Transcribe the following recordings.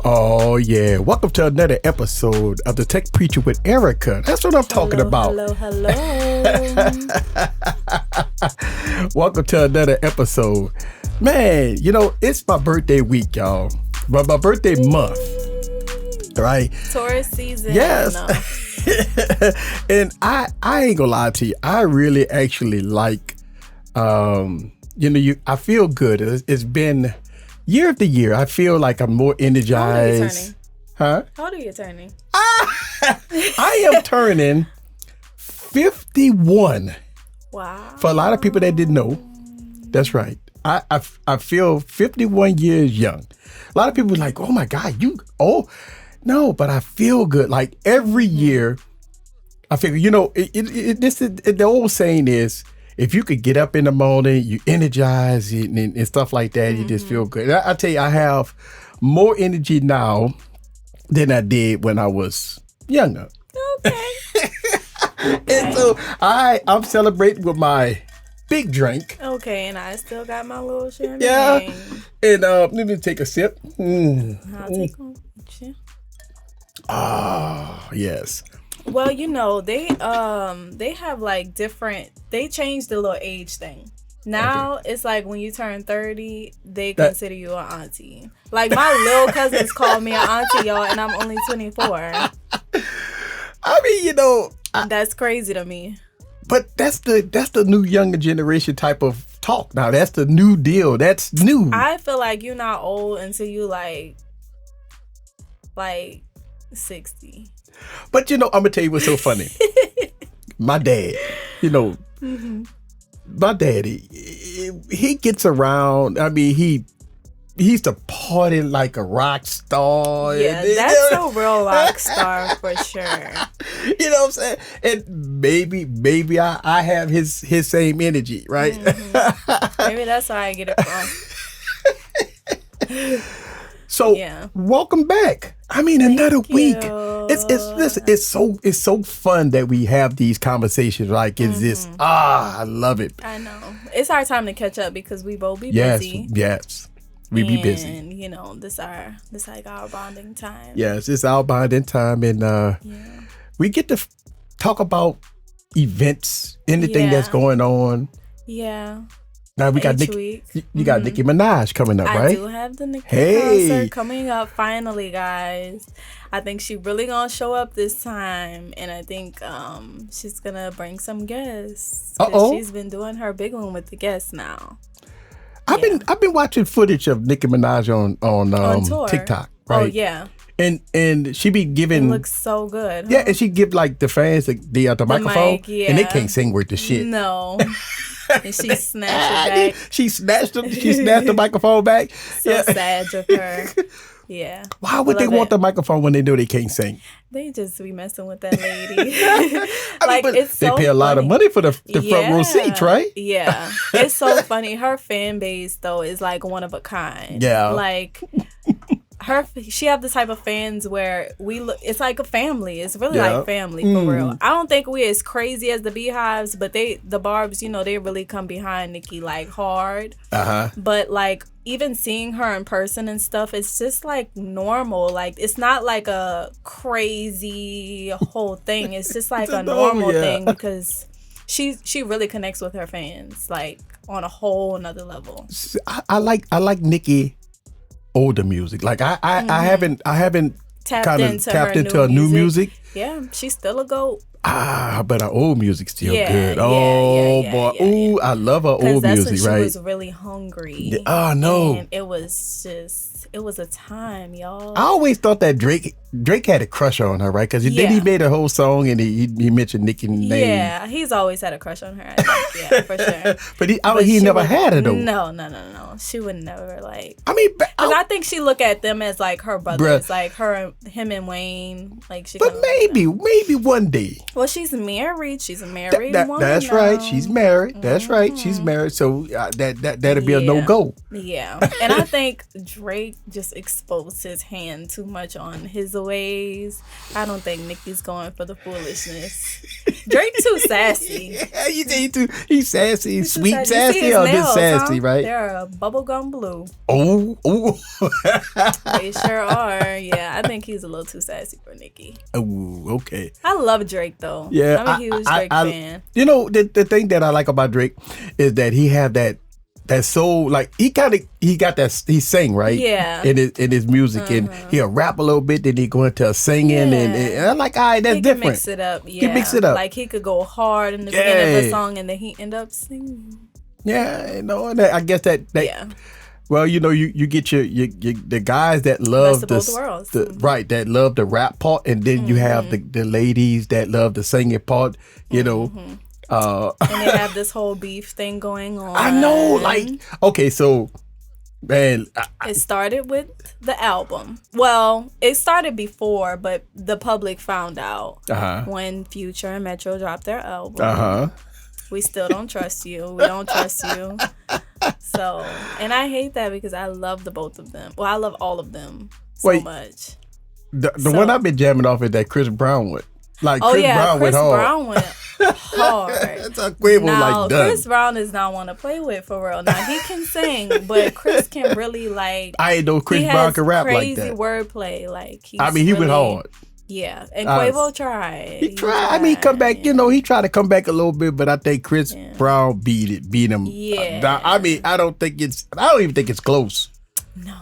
Oh, yeah. Welcome to another episode of The Tech Preacher with Erica. That's what I'm talking about. Hello. Welcome to another episode. Man, you know, it's my birthday week, y'all. But my birthday month, right? Taurus season. Yes. And I ain't gonna lie to you. I really actually like, I feel good. It's been year after year. I feel like I'm more energized. How old are you turning? I am turning 51. Wow. For a lot of people that didn't know, that's right. I feel 51 years young. A lot of people are like, oh my God, you old. No, but I feel good. Like every year, I figure, the old saying is, if you could get up in the morning, you energize and stuff like that, you just feel good. I tell you, I have more energy now than I did when I was younger. Okay. And so I'm celebrating with my big drink. Okay, and I still got my little champagne. Yeah. And let me take a sip. I'll take one. Ah, yes. Well, they have like different. They changed the little age thing. Now it's like when you turn 30, they consider you an auntie. Like my little cousins call me an auntie, y'all, and I'm only 24. I mean, that's crazy to me. But that's the new younger generation type of talk. Now that's the new deal. That's new. I feel like you're not old until you like 60. But I'm gonna tell you what's so funny. My dad, my daddy, he gets around. I mean, he used to party like a rock star. Yeah, that's a real rock star for sure. You know what I'm saying? And maybe I have his same energy, right? Mm-hmm. Maybe that's where I get it from. So welcome back. I mean, another week. It's so fun that we have these conversations. Like, I love it. I know. It's our time to catch up because we both be busy. Yes. We be busy. And this like our bonding time. Yes, it's our bonding time, and we get to talk about events, anything that's going on. Yeah. Now we got Nicki Minaj coming up, right? I do have the Nicki concert coming up finally, guys. I think she really gonna show up this time, and I think she's gonna bring some guests. She's been doing her big one with the guests now. I've been watching footage of Nicki Minaj on tour. TikTok, right? Oh yeah. And she be giving. It looks so good. Huh? Yeah, and she give like the fans the microphone, and they can't sing worth the shit. No. And she snatched it back. She snatched the microphone back. So sad of her. Yeah. Why would they want the microphone when they know they can't sing? They just be messing with that lady. It's so they pay a lot of money for the front row seats, right? Yeah. It's so funny. Her fan base though is like one of a kind. Yeah. Like she have the type of fans where it's like a family. It's really like family for real. I don't think we as crazy as the Beehives, but the Barbs, they really come behind Nicki like hard. But like even seeing her in person and stuff, it's just like normal. Like it's not like a crazy whole thing. It's just like a normal thing because she really connects with her fans like on a whole another level. I like Nicki older music. Like I haven't tapped into her new music. Yeah, she's still a GOAT. But her old music's still good. Boy. Ooh, I love her old music, right? She was really hungry. No. And it was a time, y'all. I always thought that Drake had a crush on her, right? Because then he made a whole song and he mentioned Nicki's name. Yeah, he's always had a crush on her, I think. Yeah, for sure. but he never had her, though. No. She would never, like... I mean... Because I think she look at them as, like, her brothers. Like, him and Wayne. Like, she... But maybe one day. Well, she's married. She's a married woman. That's now. Right. She's married. That's right. She's married. So that'll be a no-go. Yeah. And I think Drake just exposed his hand too much on his ways. I don't think Nicki's going for the foolishness. Drake too sassy. Yeah, he's sassy, He's too sweet sassy. You see sassy, his or nails, just sassy, huh? right? They're bubblegum blue. Oh. They sure are. Yeah, I think he's a little too sassy for Nicki. Oh, okay. I love Drake though. Yeah, I'm a huge Drake fan. You know, the thing that I like about Drake is that he have that soul, like he got that, he sing, right? Yeah. In his music, and he'll rap a little bit, then he go into a singing, and I'm like, all right, that's he different. He mix it up, yeah. He mix it up. Like he could go hard in the beginning of a song, and then he end up singing. Yeah, you know, and I guess that yeah. Well, you know, you get your the guys that love Best of both worlds. right, that love the rap part, and then you have the ladies that love the singing part, you know. And they have this whole beef thing going on. I know, like, okay, so, man. It started with the album. Well, it started before, but the public found out when Future and Metro dropped their album. We still don't trust you. We don't trust you. So, and I hate that because I love the both of them. Well, I love all of them so much. The one I've been jamming off is that Chris Brown went. Like, Chris Brown went hard. That's a Quavo like done. Chris Brown is not one to play with for real. Now he can sing, but Chris can really like. I ain't know Chris Brown can rap like that. Crazy wordplay, like he went hard. Yeah, and Quavo tried. He tried. I mean, come back. You know, he tried to come back a little bit, but I think Chris Brown beat him. Yeah. I mean, I don't even think it's close. No.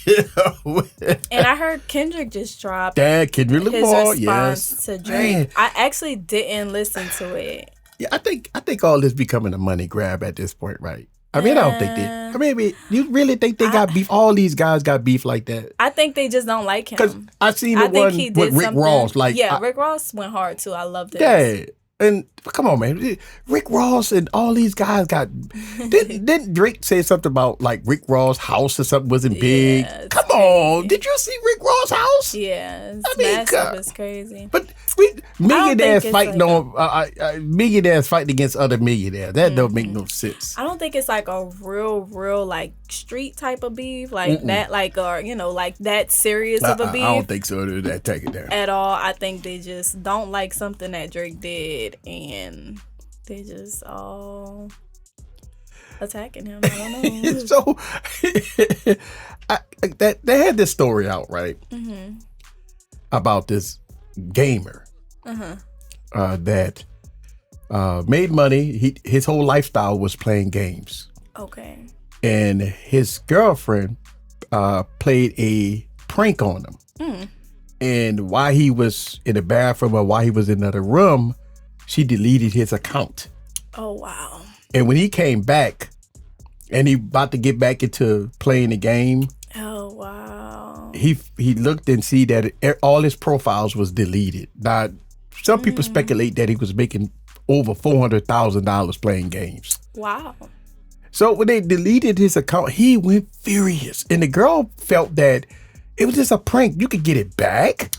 You know? And I heard Kendrick just dropped Kendrick Lamar, his response to Drake. Man. I actually didn't listen to it. Yeah, I think all this becoming a money grab at this point, right? I mean, I don't think they. I mean, you really think they got beef? All these guys got beef like that? I think they just don't like him. Because I seen the one with Rick Ross. Like, Rick Ross went hard too. I loved it. Yeah. And come on, man, Rick Ross and all these guys got. Didn't Drake say something about like Rick Ross' house or something wasn't big? Come on, did you see Rick Ross' house? Yeah, it's massive. It's crazy. But millionaires fighting millionaires fighting against other millionaires. That don't make no sense. I don't think it's like a real like street type of beef like that, like or like that serious of a beef. I don't think so. That take it down at all. I think they just don't like something that Drake did. And they just all attacking him. I don't know. So they had this story out, right? About this gamer that made money. His whole lifestyle was playing games. Okay. And his girlfriend played a prank on him. And while he was in the bathroom or while he was in another room, she deleted his account. Oh, wow. And when he came back and he about to get back into playing the game. Oh, wow. He looked and see that all his profiles was deleted. Now, some people speculate that he was making over $400,000 playing games. Wow. So when they deleted his account, he went furious. And the girl felt that it was just a prank. You could get it back.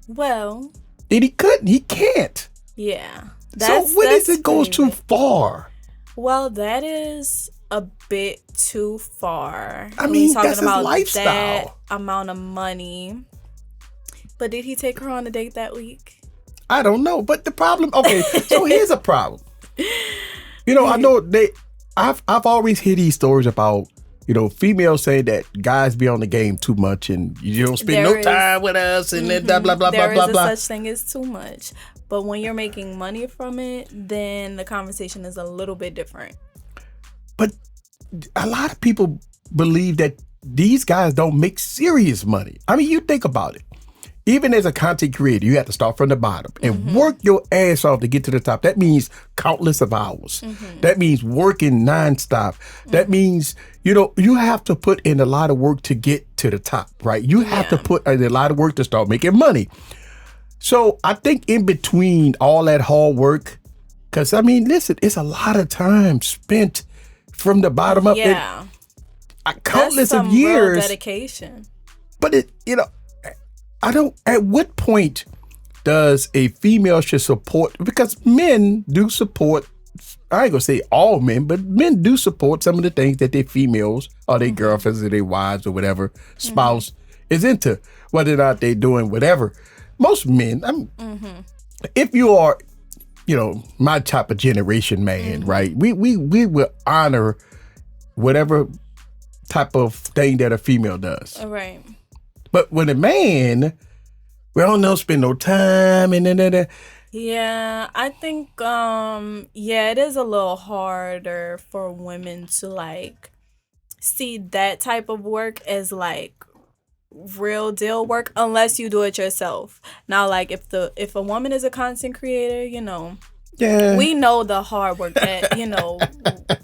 Well. And he couldn't. He can't. Yeah. So when it goes too far? Well, that is a bit too far. I mean, that's his lifestyle. That amount of money. But did he take her on a date that week? I don't know. But the problem, okay, so here's a problem. You know, I know I've always heard these stories about, females say that guys be on the game too much and you don't spend no time with us and then blah, blah, blah, blah, blah. There is a such thing as too much. But when you're making money from it, then the conversation is a little bit different. But a lot of people believe that these guys don't make serious money. I mean, you think about it. Even as a content creator, you have to start from the bottom and work your ass off to get to the top. That means countless of hours. That means working nonstop. That means, you have to put in a lot of work to get to the top, right? You have to put in a lot of work to start making money. So I think in between all that hard work, because I mean, listen, it's a lot of time spent from the bottom up. Yeah. Countless of years. Real dedication. But at what point does a female should support, because men do support, I ain't gonna say all men, but men do support some of the things that their females or their girlfriends or their wives or whatever spouse is into, whether or not they're doing whatever. Most men, if you are, my type of generation man, right? We will honor whatever type of thing that a female does. Right. But when a man, we don't spend no time and then. Yeah, I think it is a little harder for women to like see that type of work as like real deal work unless you do it yourself. Now, like if a woman is a content creator, we know the hard work that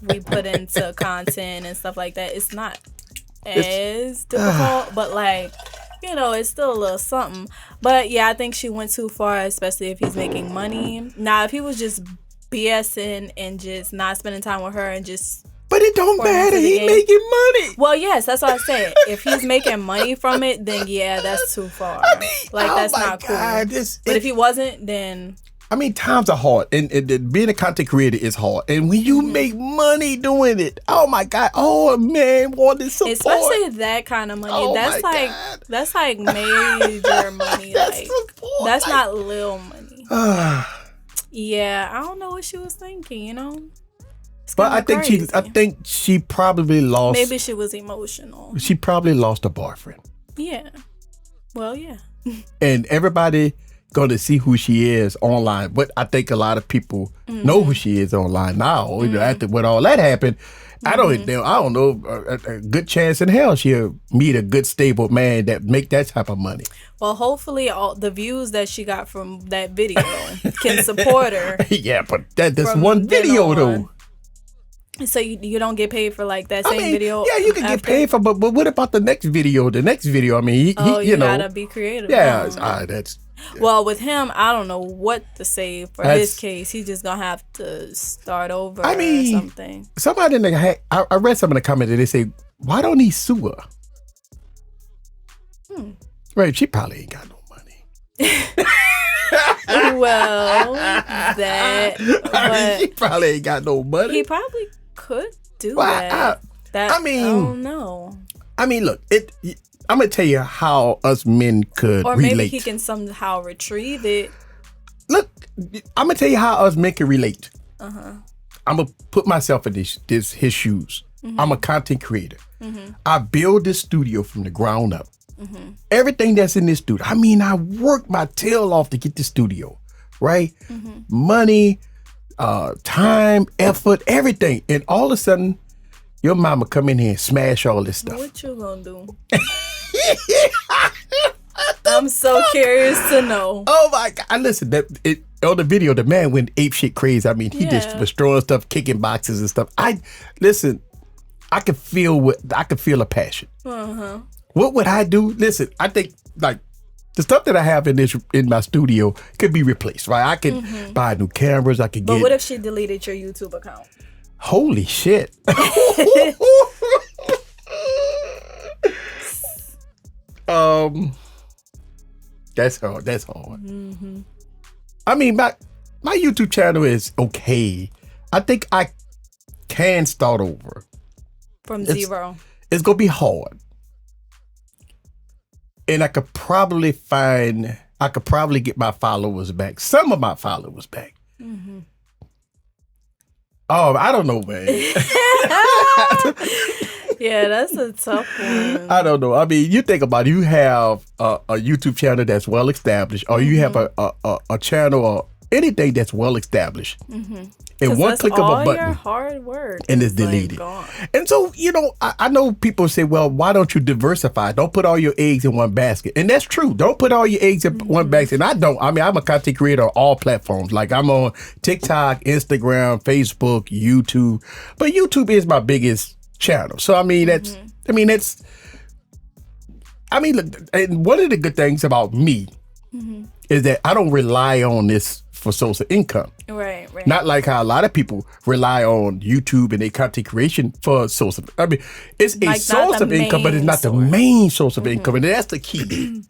we put into content and stuff like that. It's not as difficult, but like it's still a little something. But yeah, I think she went too far, especially if he's making money. Now, if he was just BSing and just not spending time with her and just. But it don't matter. He's making money. Well, yes, that's what I said. If he's making money from it, then yeah, that's too far. I mean, that's not cool. But if he wasn't, then. I mean, times are hard, and being a content creator is hard. And when you make money doing it, oh my God, oh man, want this support. Especially that kind of money. Oh that's like major money. Like support. That's not little money. Yeah, I don't know what she was thinking. But I think she probably lost. Maybe she was emotional. She probably lost a boyfriend. Yeah. Well, yeah. And everybody going to see who she is online. But I think a lot of people know who she is online now. After when all that happened, I don't know. A good chance in hell she'll meet a good stable man that make that type of money. Well, hopefully all the views that she got from that video can support her. Yeah, but that's one video though. So you don't get paid for like that same video? Yeah, you can get paid for, but what about the next video? The next video, I mean, you gotta be creative. Yeah, that's. Yeah. Well, with him, I don't know what to say for his case. He's just gonna have to start over or something. Somebody I read some in the comments and they say, why don't he sue her? Right, she probably ain't got no money. Well, she probably ain't got no money. He probably could do that. I don't know. I mean, look, I'm gonna tell you how us men could relate. Or maybe he can somehow retrieve it. Look, I'm gonna tell you how us men can relate. I'm gonna put myself in his shoes. I'm a content creator. I build this studio from the ground up. Everything that's in this studio. I mean, I worked my tail off to get the studio, right? Money, time, effort, everything. And all of a sudden, your mama come in here and smash all this stuff. What you gonna do? I'm so curious to know. Oh my God! Listen, on the video, the man went ape shit crazy. I mean, he just was throwing stuff, kicking boxes and stuff. I could feel a passion. What would I do? Listen, I think like the stuff that I have in my studio could be replaced, right? I could buy new cameras. I could get. But what if she deleted your YouTube account? Holy shit! That's hard. That's hard. I mean, my YouTube channel is okay. I think I can start over from zero. It's gonna be hard, and I could probably get my followers back. Some of my followers back. Oh, I don't know, man. Yeah, that's a tough one. I don't know. I mean, you think about it. You have a YouTube channel that's well established, or you have a channel or anything that's well established. And one click of a button, your hard work, and it's deleted. And so, I know people say, well, why don't you diversify? Don't put all your eggs in one basket. And that's true. Don't put all your eggs in one basket. And I don't. I mean, I'm a content creator on all platforms. Like I'm on TikTok, Instagram, Facebook, YouTube. But YouTube is my biggest channel. So, I mean, look, and one of the good things about me is that I don't rely on this for source of income. Right. Not like how a lot of people rely on YouTube and their content creation for a source of, I mean, it's a source of income, but it's not the main source of income. And that's the key.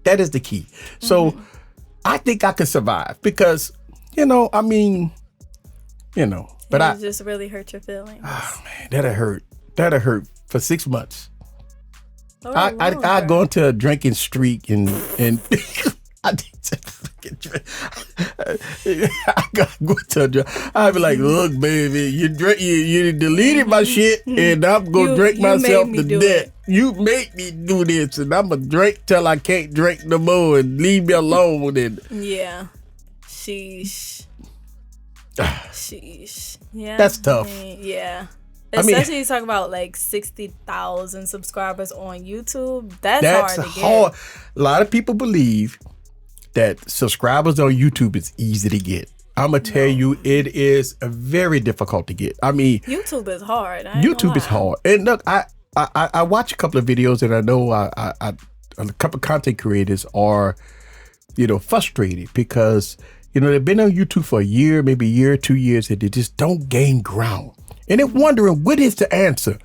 That is the key. So I think I could survive because, but it just really hurt your feelings. Oh man, that'll hurt for 6 months. I go into a drinking streak and I go to a drink. I be like, look, baby, you deleted my shit, and I'm gonna drink myself to death. You make me do this, and I'm gonna drink till I can't drink no more, and leave me alone. And yeah, sheesh. Yeah, that's tough. Yeah. Especially you talk about like 60,000 subscribers on YouTube. That's hard to get. A lot of people believe that subscribers on YouTube is easy to get. I'm going to tell you, it is very difficult to get. I mean, YouTube is hard. YouTube is hard. And look, I watch a couple of videos, and I know a couple of content creators are, frustrated because, they've been on YouTube for a year, maybe a year, 2 years, and they just don't gain ground. And they're wondering, what is the answer?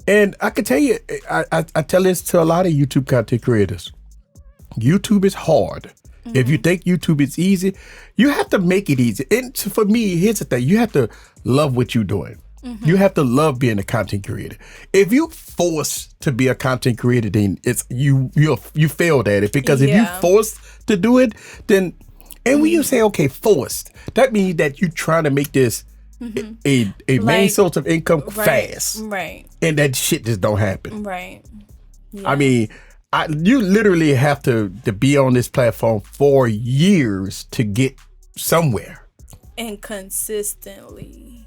And I can tell you, I tell this to a lot of YouTube content creators. YouTube is hard. Mm-hmm. If you think YouTube is easy, you have to make it easy. And for me, here's the thing. You have to love what you're doing. Mm-hmm. You have to love being a content creator. If you force to be a content creator, then it's you failed at it. Because if you forced to do it, then, and when you say, okay, forced, that means that you're trying to make this a main source of income fast. Right. And that shit just don't happen. Right. Yeah. I mean, you literally have to be on this platform for years to get somewhere. And consistently.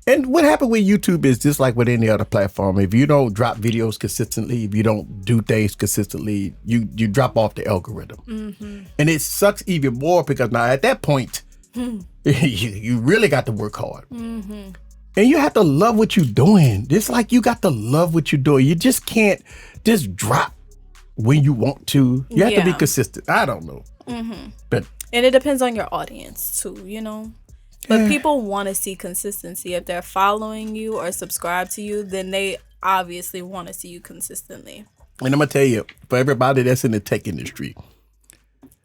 And what happened with YouTube is just like with any other platform. If you don't drop videos consistently, if you don't do things consistently, you drop off the algorithm. Mm-hmm. And it sucks even more because now at that point, you really got to work hard. Mm-hmm. And you have to love what you're doing. It's like you got to love what you're doing. You just can't just drop when you want to. You have to be consistent. I don't know. Mm-hmm. And it depends on your audience too, But people want to see consistency. If they're following you or subscribe to you, then they obviously want to see you consistently. And I'm going to tell you, for everybody that's in the tech industry,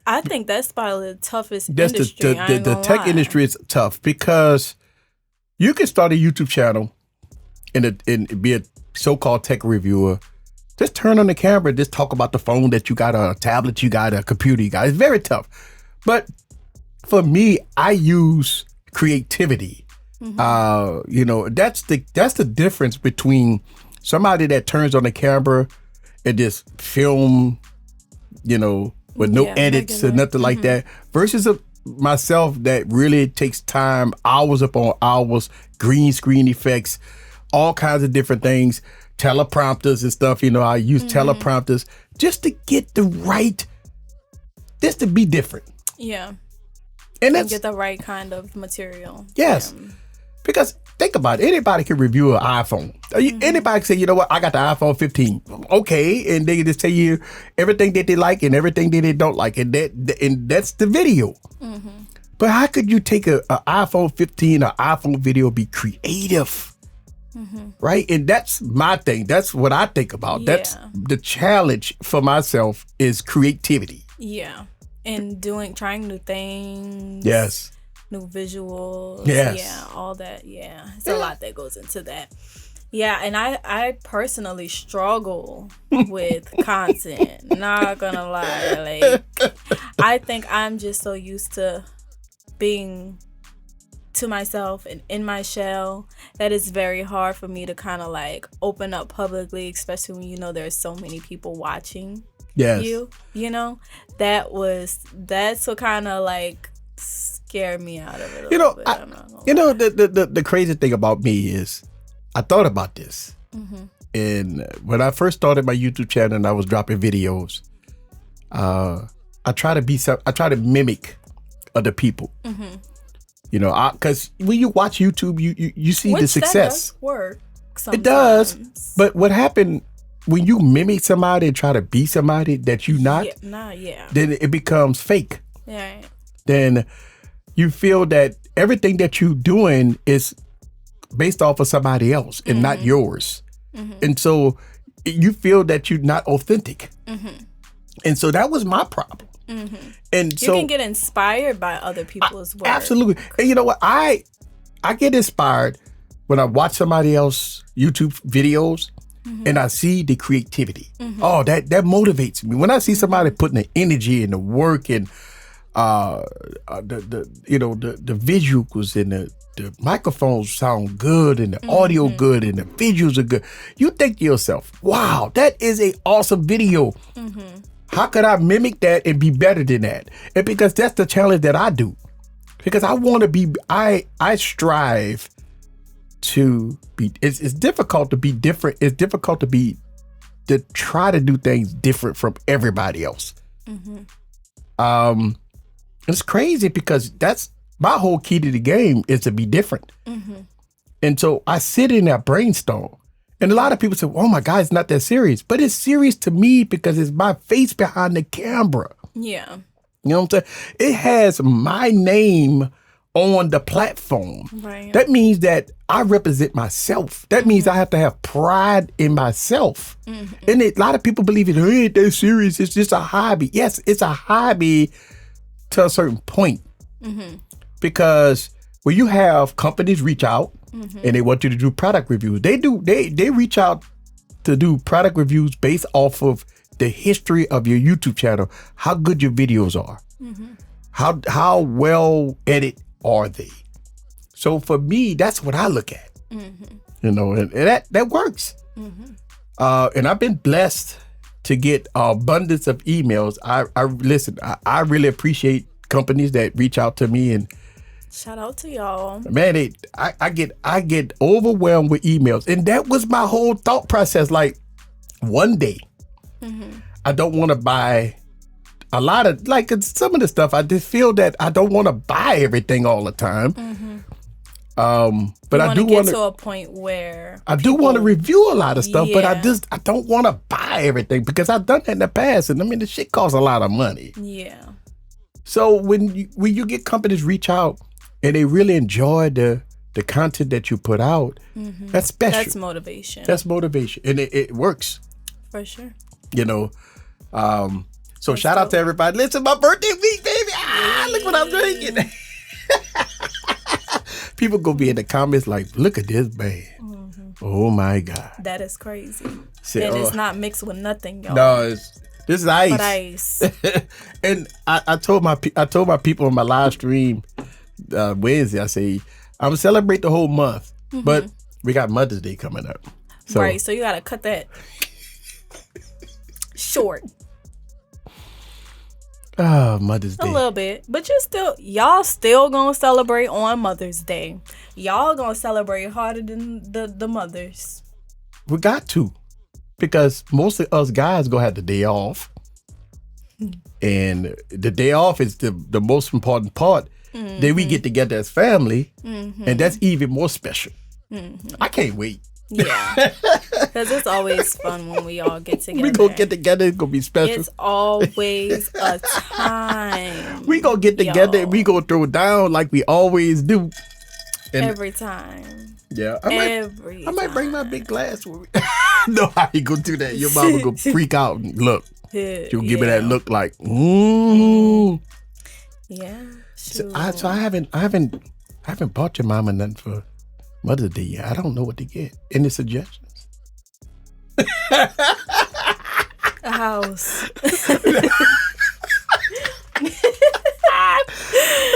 I think that's probably the toughest industry. The tech industry is tough because you can start a YouTube channel and be a so-called tech reviewer. Just turn on the camera, just talk about the phone that you got, a tablet you got, a computer you got. It's very tough. But for me, I use creativity. Mm-hmm. That's the difference between somebody that turns on the camera and just film, with no edits or nothing like that, versus myself that really takes time, hours upon hours, green screen effects, all kinds of different things, teleprompters and stuff. I use teleprompters just to get just to be different. Yeah. And get the right kind of material. Yes. Because think about it. Anybody can review an iPhone. Anybody can say, I got the iPhone 15. Okay. And they just tell you everything that they like and everything that they don't like. And that's the video. Mm-hmm. But how could you take an iPhone 15 or iPhone video, be creative? Mm-hmm. Right? And that's my thing. That's what I think about. Yeah. That's the challenge for myself is creativity. Yeah. And trying new things. Yes. New visuals. Yes. Yeah, all that. Yeah. It's a lot that goes into that. Yeah, and I personally struggle with content. Not gonna lie. I think I'm just so used to being to myself and in my shell that it's very hard for me to kind of open up publicly, especially when there's so many people watching. Yes. That's what kind of scared me out of it a little bit. The crazy thing about me is I thought about this. Mm-hmm. And when I first started my YouTube channel and I was dropping videos, I try to mimic other people. Mm-hmm. Because when you watch YouTube, you see the success. That does work sometimes. It does. But what happened when you mimic somebody and try to be somebody that you're not, then it becomes fake. Yeah. Then you feel that everything that you're doing is based off of somebody else and not yours. Mm-hmm. And so you feel that you're not authentic. Mm-hmm. And so that was my problem. Mm-hmm. And you can get inspired by other people's work. Absolutely. And you know what? I get inspired when I watch somebody else YouTube videos and I see the creativity. Oh, that motivates me. When I see somebody putting the energy and the work and the visuals and the microphones sound good and the audio good and the visuals are good, you think to yourself, wow, that is a awesome video. How could I mimic that and be better than that? And because that's the challenge that I do. Because I want to be, I strive to be, it's difficult to be different. It's difficult to try to do things different from everybody else. It's crazy because that's my whole key to the game is to be different. And so I sit in that brainstorm. And a lot of people say, oh my God, it's not that serious. But it's serious to me because it's my face behind the camera. Yeah. You know what I'm saying? It has my name on the platform. Right. That means that I represent myself. That means I have to have pride in myself. And a lot of people believe it ain't that serious. It's just a hobby. Yes, it's a hobby to a certain point. Because when you have companies reach out and they want you to do product reviews, they reach out to do product reviews based off of the history of your YouTube channel, how good your videos are, how well edited are they. So for me, that's what I look at. You know, and that works. And I've been blessed to get abundance of emails. I really appreciate companies that reach out to me, and shout out to y'all. Man, I get overwhelmed with emails. And that was my whole thought process. Like, one day I don't want to buy a lot of, like, some of the stuff. I just feel that I don't want to buy everything all the time. But I do want to a point where I do want to review a lot of stuff, but I don't want to buy everything because I've done that in the past. And I mean, the shit costs a lot of money. Yeah. So when you get companies reach out and they really enjoy the content that you put out, that's special. That's motivation. That's motivation. And it works. For sure. You know, so that's shout out to everybody. Listen, my birthday week, baby. Look what I'm drinking. People go be in the comments like, look at this band. Oh my God. That is crazy. And it's not mixed with nothing, y'all. No, this is ice. But ice. And I told my people on my live stream Wednesday, I say, I'm gonna celebrate the whole month, but we got Mother's Day coming up. So, right, so you gotta cut that short. Mother's Day. A little bit. But y'all still gonna celebrate on Mother's Day. Y'all gonna celebrate harder than the mothers. We got to. Because most of us guys gonna have the day off. And the day off is the most important part. Then we get together as family. And that's even more special. I can't wait. Yeah. Because it's always fun when we all get together. We gonna get together. It's gonna be special. It's always a time. We gonna get together and we gonna throw down like we always do. And every time. Yeah. I might bring my big glass with me. No, I ain't gonna do that. Your mama gonna freak out and look. She'll give me that look like, Yeah. Sure. So I haven't bought your mama nothing for Mother's Day yet. I don't know what to get. Any suggestions? A house.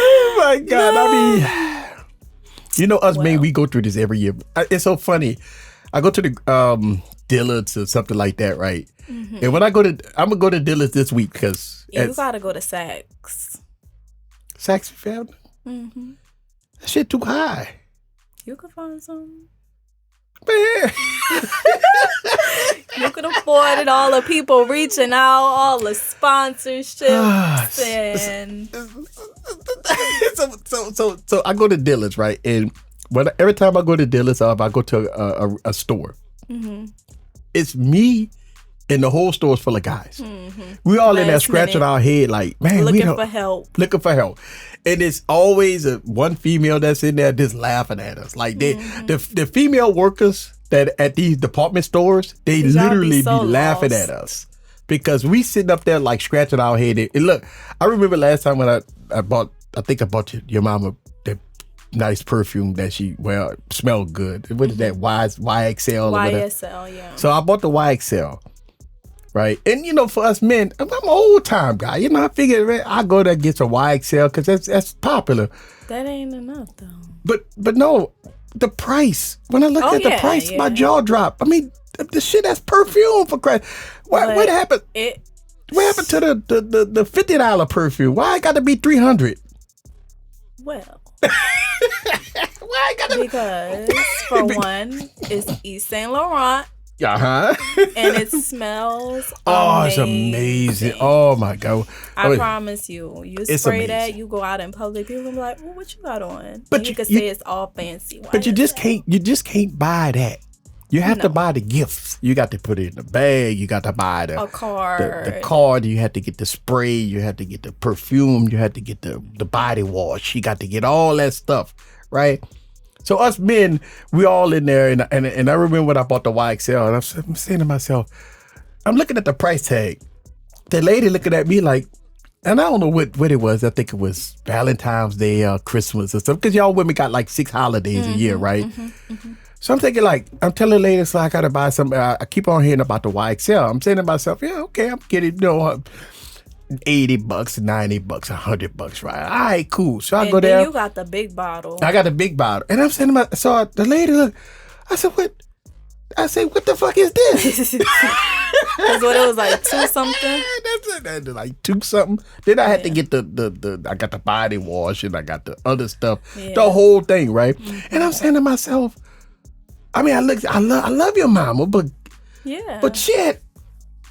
Oh my God. No. I mean, you know us, man, we go through this every year. It's so funny. I go to the Dillard's or something like that, right? And when I'm gonna go to Dillard's this week because you gotta go to Saks. Saks Family? That shit too high. You could find some. Man. You could afford it. All the people reaching out, all the sponsorships, and so I go to Dillard's, right? And every time I go to Dillard's, if I go to a store, it's me. And the whole store's full of guys. We all in there scratching our head like, man, looking for help. And it's always one female that's in there just laughing at us. Like the female workers that at these department stores, they literally be laughing at us. Because we sitting up there like scratching our head. And look, I remember last time when I bought your mama nice perfume that smelled good. What is that? YXL or whatever. YSL, yeah. So I bought the YXL. Right. And, for us men, I'm an old time guy. I figured I go there and get some YXL because that's popular. That ain't enough, though. But no, the price. When I looked at the price, my jaw dropped. I mean, the shit, that's perfume for Christ. What happened? What happened to the $50 perfume? Why it got to be $300? Well. Why it got to Because, for one, it's Yves Saint Laurent. Uh-huh. And it smells it's amazing. Oh my God. I promise you spray that, you go out in public, people will be like, well, what you got on? But you can say it's all fancy. But you just can't buy that. You have to buy the gifts. You got to put it in the bag. You got to buy a card. The card. You have to get the spray. You have to get the perfume. You have to get the body wash. You got to get all that stuff, right? So us men, we all in there, and I remember when I bought the YXL, and I'm saying to myself, I'm looking at the price tag. The lady looking at me like, and I don't know what it was. I think it was Valentine's Day, Christmas or something, because y'all women got like 6 holidays a year, right? So I'm thinking I'm telling the lady, so I got to buy some. I keep on hearing about the YXL. I'm saying to myself, yeah, okay, I'm getting, $80, $90, $100, right? All right, cool. So I go there. You got the big bottle. I got the big bottle, and I'm saying to myself, so the lady look. I said, what? What the fuck is this? Because what, it was like 2 something. That's like 2 something. Then I had to get the I got the body wash and I got the other stuff, the whole thing, right? And I'm saying to myself, I mean, I love your mama, but shit.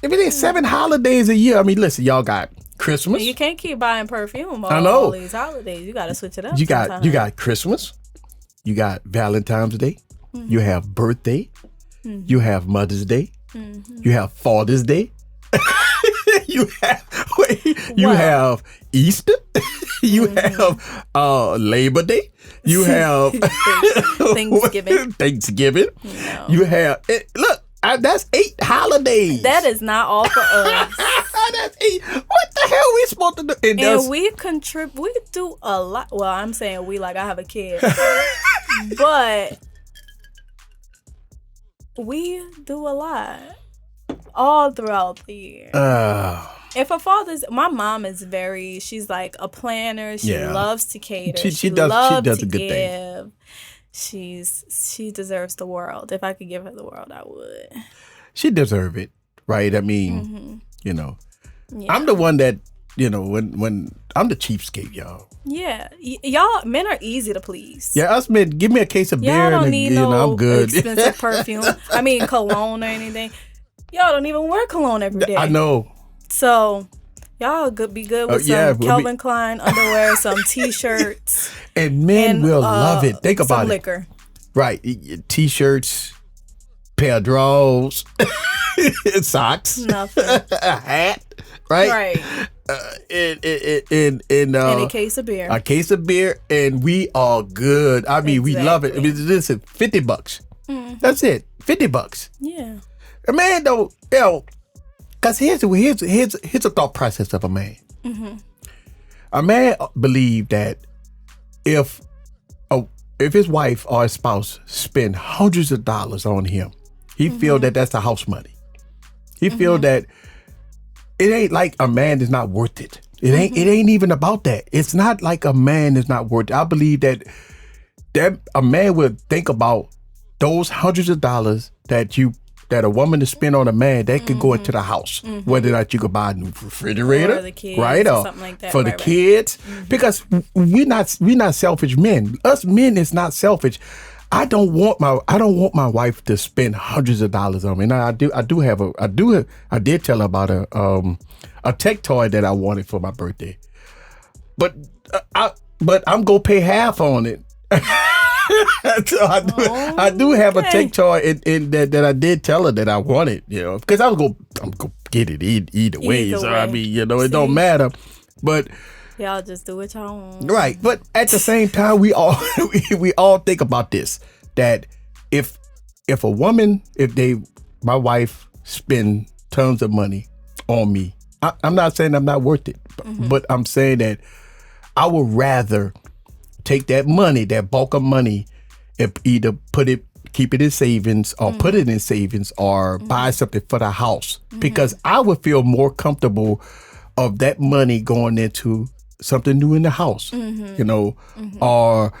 If it is 7 holidays a year, I mean, listen, y'all got Christmas. You can't keep buying perfume all these holidays. You got to switch it up. You got Christmas. You got Valentine's Day. You have birthday. You have Mother's Day. You have Father's Day. you have Easter. You have Labor Day. You have Thanksgiving. No. You have look. That's 8 holidays. That is not all for us. That's 8. What the hell we supposed to do? And we contribute. We do a lot. Well, I'm saying we, like I have a kid, but we do a lot all throughout the year. And for fathers, my mom is she's like a planner. She loves to cater. She does a good thing. She deserves the world. If I could give her the world, I would. She deserves it, right? I mean, I'm the one that, when I'm the cheapskate, y'all. Yeah, y'all men are easy to please. Yeah, us men, give me a case of beer. Y'all don't need no I'm good. expensive perfume. I mean, cologne or anything. Y'all don't even wear cologne every day. I know. So y'all be good with some Calvin Klein underwear, some T-shirts. And men will love it. Think about some liquor. Right. T-shirts, pair of drawers, socks, nothing. A hat, right? Right. And a case of beer. A case of beer, and we are good. I mean, we love it. I mean, listen, $50. Mm-hmm. That's it. $50. Yeah. A man don't, because here's a thought process of a man. Mm-hmm. A man believe that if his wife or his spouse spend hundreds of dollars on him, he feel that that's the house money. He feel that it ain't like a man is not worth it. It ain't even about that. It's not like a man is not worth it. I believe that a man would think about those hundreds of dollars that a woman to spend on a man, that could go into the house. Whether or not you could buy a new refrigerator, or the kids, right? Or something like that. For the kids. Because we're not selfish men. Us men is not selfish. I don't want my wife to spend hundreds of dollars on me. Now I did tell her about a tech toy that I wanted for my birthday. But I'm gonna pay half on it. So I do have a tech toy in that I did tell her that I wanted, because I'm gonna get it either way. I mean, it don't matter. But y'all just do what y'all want. Right. But at the same time, we all think about this, that if my wife spend tons of money on me, I'm not saying I'm not worth it, but I'm saying that I would rather take that money, that bulk of money, and either keep it in savings or put it in savings or buy something for the house. Because I would feel more comfortable of that money going into something new in the house, you know, or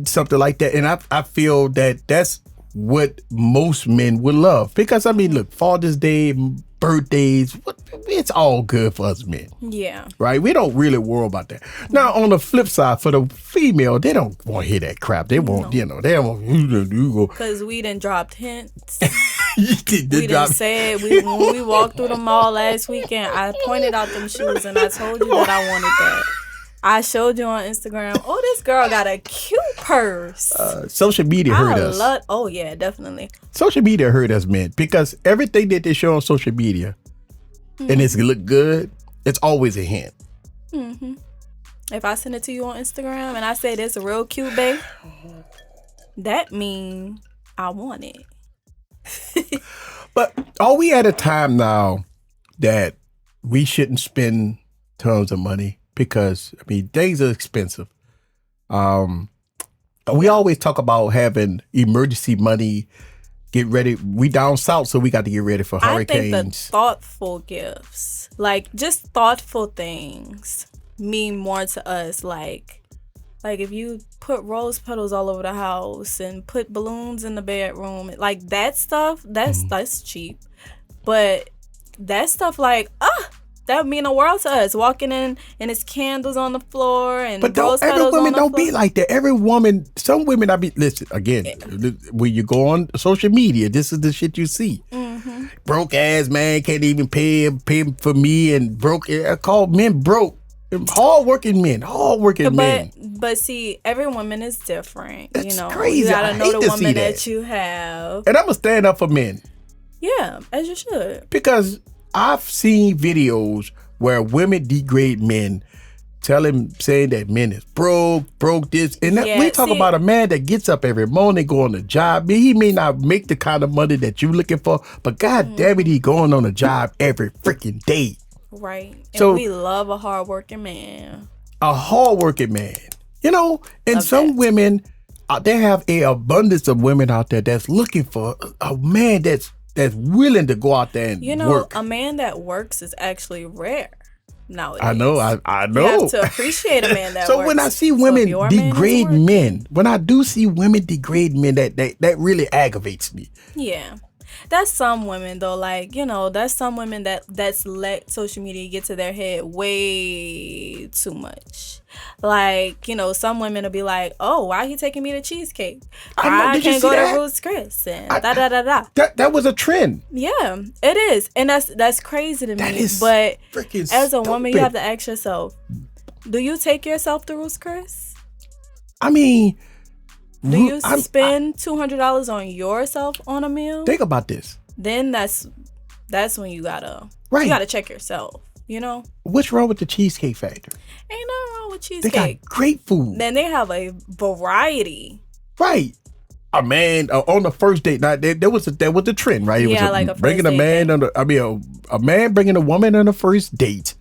something like that. And I feel that that's what most men would love. Because, I mean, look, Father's Day, birthdays, it's all good for us men. Yeah. Right? We don't really worry about that. Now, on the flip side, for the female, they don't want to hear that crap. They want, you know, they don't want you go. Because we done dropped hints. we done said, when we walked through the mall last weekend, I pointed out them shoes and I told you that I wanted that. I showed you on Instagram, oh, this girl got a cute purse. Social media hurt us. Oh, yeah, definitely. Social media hurt us, man, because everything that they show on social media and it's look good, it's always a hint. Mm-hmm. If I send it to you on Instagram and I say this real cute, babe, that mean I want it. But are we at a time now that we shouldn't spend tons of money? Because, I mean, things are expensive. We always talk about having emergency money, get ready. We down south, so we got to get ready for hurricanes. I think the thoughtful gifts, like just thoughtful things, mean more to us. Like if you put rose petals all over the house and put balloons in the bedroom, like that stuff, that's cheap. But that stuff that would mean the world to us. Walking in and it's candles on the floor and rose petals on the floor. But every woman don't be like that. Every woman, some women, listen, again, when you go on social media, this is the shit you see. Mm-hmm. Broke ass man can't even pay for me and broke. I call men broke. Hard-working men. But see, every woman is different. That's you know, crazy. You gotta know the woman that you have. And I'm gonna stand up for men. Yeah, as you should. Because I've seen videos where women degrade men, saying that men is broke this. And we talk about a man that gets up every morning, go on the job. He may not make the kind of money that you're looking for, but God damn it, he going on a job every freaking day. Right. And we love a hardworking man. A hardworking man. You know, and some women, they have an abundance of women out there that's looking for a man that's willing to go out there and work. A man that works is actually rare nowadays. I know. You have to appreciate a man that works. So when I see women degrade men, when I do see women degrade men, that really aggravates me. Yeah. That's some women though, that's some women that's let social media get to their head way too much. Some women will be like, oh, why he taking me to cheesecake? I can't go to Ruth's Chris and da. That was a trend. Yeah, it is. And that's crazy to me. But as a woman, you have to ask yourself, do you take yourself to Ruth's Chris? I mean, do you spend $200 on yourself on a meal? Think about this. Then that's when you gotta check yourself. You know? What's wrong with the Cheesecake Factory? Ain't nothing wrong with cheesecake. They got great food. Then they have a variety. Right. A man on the first date. Now there was a trend, right? It was a bringing a man on a man bringing a woman on the first date.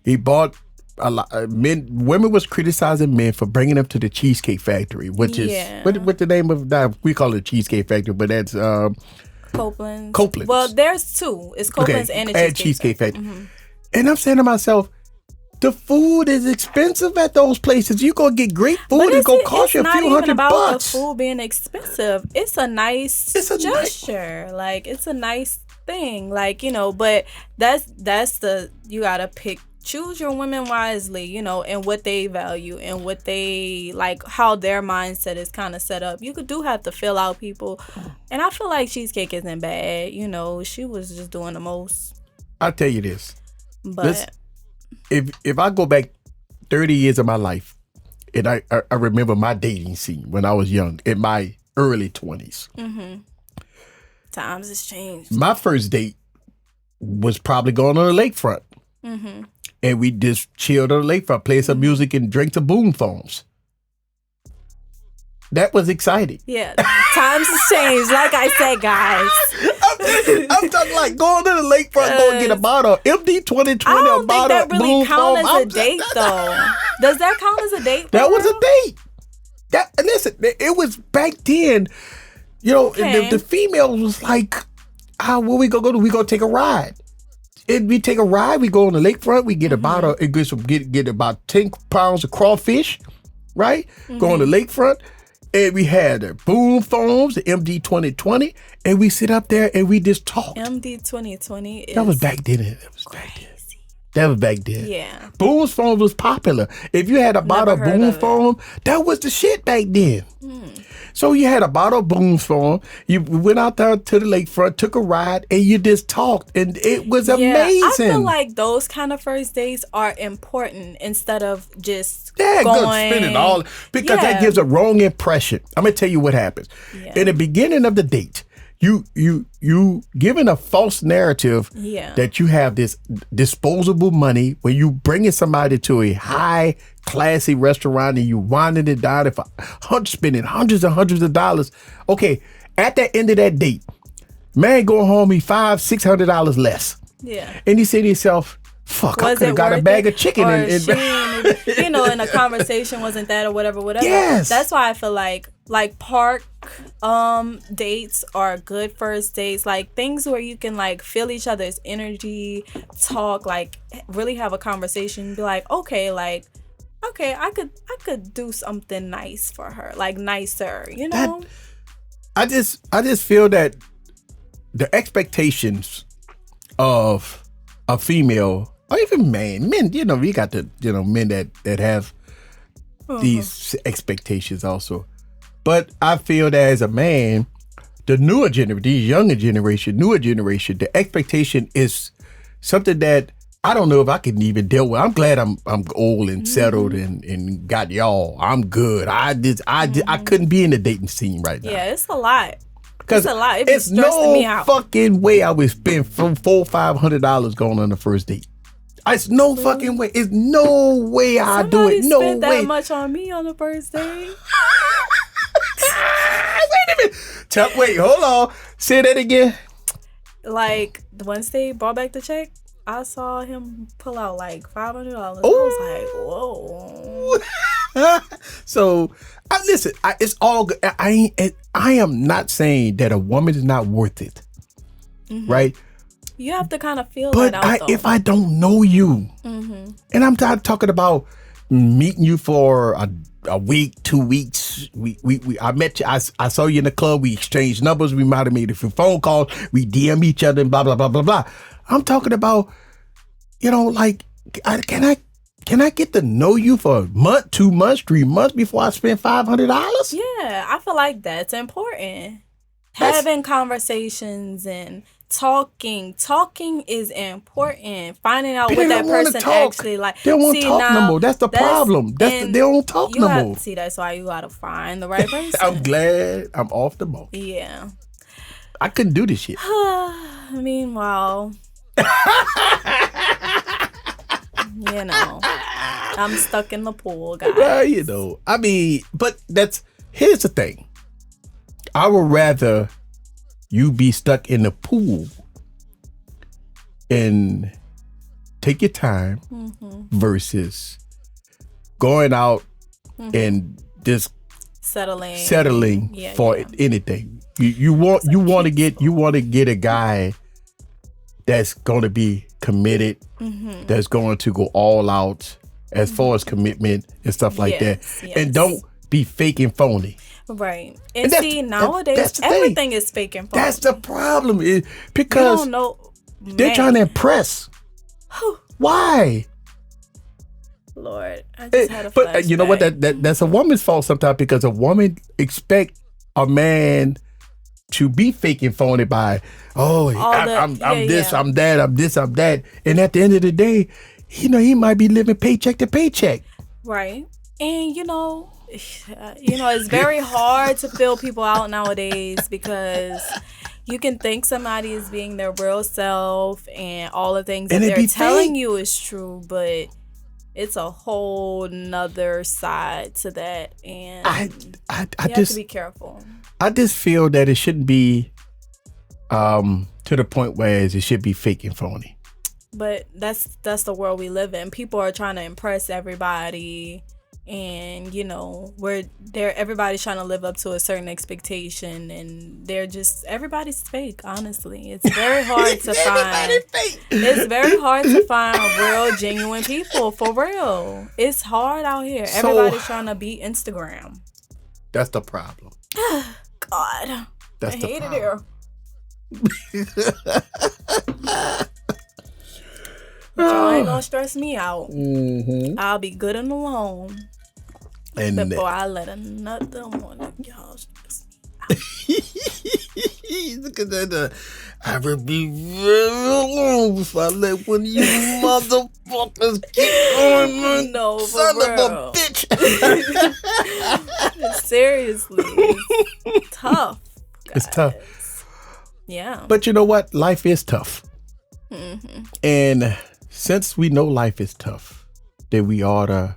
He bought a lot. Women was criticizing men for bringing them to the Cheesecake Factory, which is what the name of that? We call it Cheesecake Factory, but that's Copeland's. Well, there's two. It's Copeland's and the Cheesecake Factory. Mm-hmm. And I'm saying to myself, the food is expensive at those places. You gonna get great food, it's gonna cost you a few $100. It's not even about the food being expensive. It's a nice gesture. It's a nice thing. But that's you gotta choose your women wisely, and what they value and what they how their mindset is kind of set up. You do have to fill out people, and I feel like Cheesecake isn't bad. She was just doing the most. I'll tell you this. But if I go back 30 years of my life, and I remember my dating scene when I was young, in my early 20s. Mm-hmm. Times has changed. My first date was probably going on the lakefront. Mm-hmm. And we just chilled on the lakefront, played some music and drank some boom phones. That was exciting. Yeah, times has changed. Like I said, guys. I'm talking going to the lakefront, going to get a bottle of MD 2020, I don't a bottle think that really counts as a date, though. Does that count as a date? That was a date. Listen, it was back then. You know, the female was like, where we gonna go? We gonna take a ride. We take a ride. We go on the lakefront. We get about get about 10 pounds of crawfish, right? Go on the lakefront, and we had the boom phones, the MD 2020, and we sit up there and we just talk. MD 2020. That was back then. That was back then. Yeah. Boom phone was popular. If you had a bottle of boom phone, that was the shit back then. So you had a bottle of boom phone. You went out there to the lakefront, took a ride, and you just talked, and it was amazing. I feel like those kind of first dates are important instead of just going. Good, spending all, because that gives a wrong impression. I'm gonna tell you what happens. In the beginning of the date, you giving a false narrative that you have this disposable money when you bringing somebody to a high classy restaurant and you winding it down for spending hundreds and hundreds of dollars. Okay, at the end of that date, man going home he $500-$600 less. Yeah. And he said to himself, fuck, I could have got a bag of chicken. And in a conversation wasn't that or whatever. Yes. That's why I feel like park dates are good first dates. Like things where you can like feel each other's energy, talk, like really have a conversation, be like, okay, I could do something nice for her, like nicer, you know? I just feel that the expectations of a female or even men, you know, we got the, you know, men that have these expectations also. But I feel that as a man, the newer generation, newer generation, the expectation is something that I don't know if I can even deal with. I'm glad I'm old and settled and got y'all. I'm good. I couldn't be in the dating scene right now. Yeah, it's a lot. It's a lot. It's no fucking way I would spend $400-$500 going on the first date. It's no fucking way. It's no way I do it. No way. Spent that much on me on the first date. Wait a minute. Wait, hold on. Say that again. Like once they brought back the check, I saw him pull out like $500. I was like, whoa. So, listen. It's all good. I am not saying that a woman is not worth it, right? You have to kind of feel but that out. If I don't know you, and I'm not talking about meeting you for a week, 2 weeks. I met you. I saw you in the club. We exchanged numbers. We might have made a few phone calls. We DM each other and blah blah blah blah blah. I'm talking about, you know, like, can I get to know you for a month, 2 months, 3 months before I spend $500? Yeah, I feel like that's important. Having conversations and talking is important. Finding out what that person actually like. They don't want to talk no more. That's the problem. They don't talk no more. See, that's why you gotta find the right person. I'm glad I'm off the boat. Yeah. I couldn't do this shit. Meanwhile, you know, I'm stuck in the pool, guys. Well, you know, I mean, but here's the thing. I would rather you be stuck in the pool and take your time versus going out and just settling for anything. You want to get a guy that's going to be committed, that's going to go all out as far as commitment and stuff like that. Yes. And don't be fake and phony. Right. And see, nowadays, everything is fake and phony. That's the problem. Because they're trying to impress. Why? Lord, I just had a flashback. But you know what? That's a woman's fault sometimes, because a woman expect a man to be fake and phony by, I'm this, I'm that, I'm this, I'm that. And at the end of the day, you know, he might be living paycheck to paycheck. Right. And, you know, it's very hard to fill people out nowadays, because you can think somebody is being their real self and all the things that they're telling you is true, but it's a whole nother side to that, and you have to be careful. I just feel that it shouldn't be to the point where it should be fake and phony. But that's the world we live in. People are trying to impress everybody, and everybody's trying to live up to a certain expectation, and everybody's fake. Honestly, it's very hard to find. It's very hard to find real, genuine people for real. It's hard out here. Everybody's trying to beat Instagram. That's the problem. God, that's I the hate problem. it here. Y'all ain't gonna stress me out. Mm-hmm. I'll be good and alone. And before I let another one of y'all stress me out. Look at that. I will be very alone if I let one of you motherfuckers keep going. No, son real. of a bitch. Seriously, it's tough. Guys. It's tough. Yeah. But you know what? Life is tough. Mm-hmm. And since we know life is tough, then we ought to,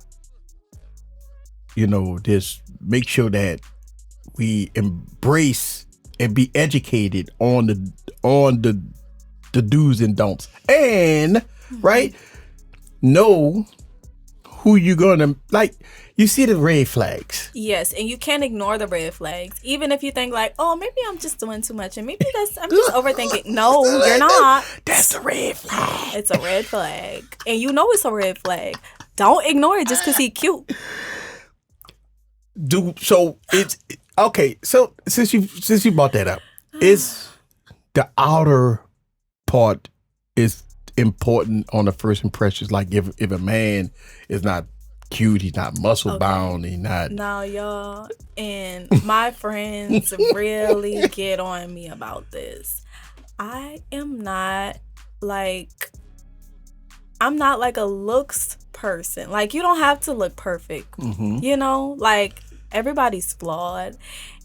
just make sure that we embrace and be educated on the do's and don'ts, and right, know who you're gonna like. You see the red flags. Yes, and you can't ignore the red flags, even if you think like, oh, maybe I'm just doing too much, and maybe I'm just overthinking. No, you're not. That's a red flag. It's a red flag, and you know it's a red flag. Don't ignore it just because he's cute. So it's okay. So since you brought that up, is the outer part is important on the first impressions? Like if a man is not cute, he's not muscle bound, he's not. No, y'all, and my friends really get on me about this. I'm not like a looks person. Like, you don't have to look perfect. Mm-hmm. Like, everybody's flawed,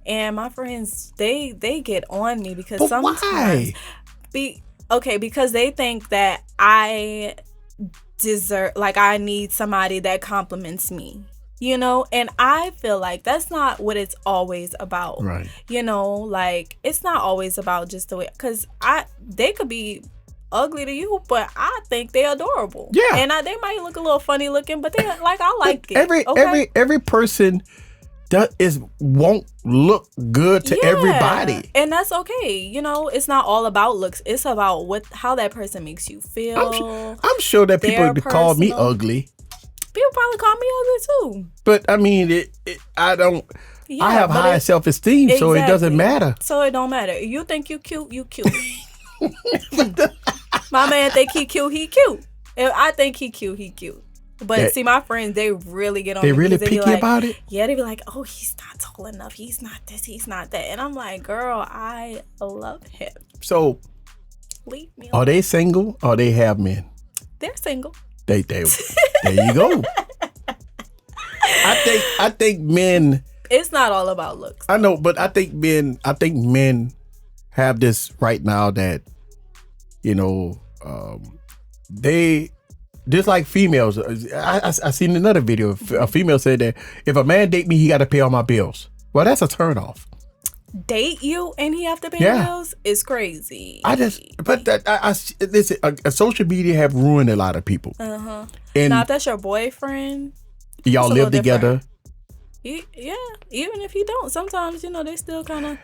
and my friends they get on me because but sometimes why? Because they think that I deserve, like, I need somebody that compliments me, and I feel like that's not what it's always about. Right. Like, it's not always about just the way, because they could be ugly to you, but I think they're adorable. Yeah. And they might look a little funny looking, but they like, I like it. Every person won't look good to everybody, and that's okay. It's not all about looks. It's about how that person makes you feel. I'm sure that people call me ugly. People probably call me ugly too. But I mean, I don't. Yeah, I have high self-esteem, so it doesn't matter. So it don't matter. You think you cute, you cute. My man think he cute, he cute. If I think he cute, he cute. But see, my friends, they really get on me. They really picky about it? Yeah, they be like, oh, he's not tall enough. He's not this, he's not that. And I'm like, girl, I love him. So, leave me alone. Are they single or they have men? They're single. There you go. I think men. It's not all about looks. I know, but I think men have this right now that, they. Just like females, I seen another video. A female said that if a man date me, he got to pay all my bills. Well, that's a turnoff. Date you and he have to pay bills is crazy. Listen, social media have ruined a lot of people. And now, if that's your boyfriend, y'all live together. Yeah, even if you don't, sometimes they still kind of.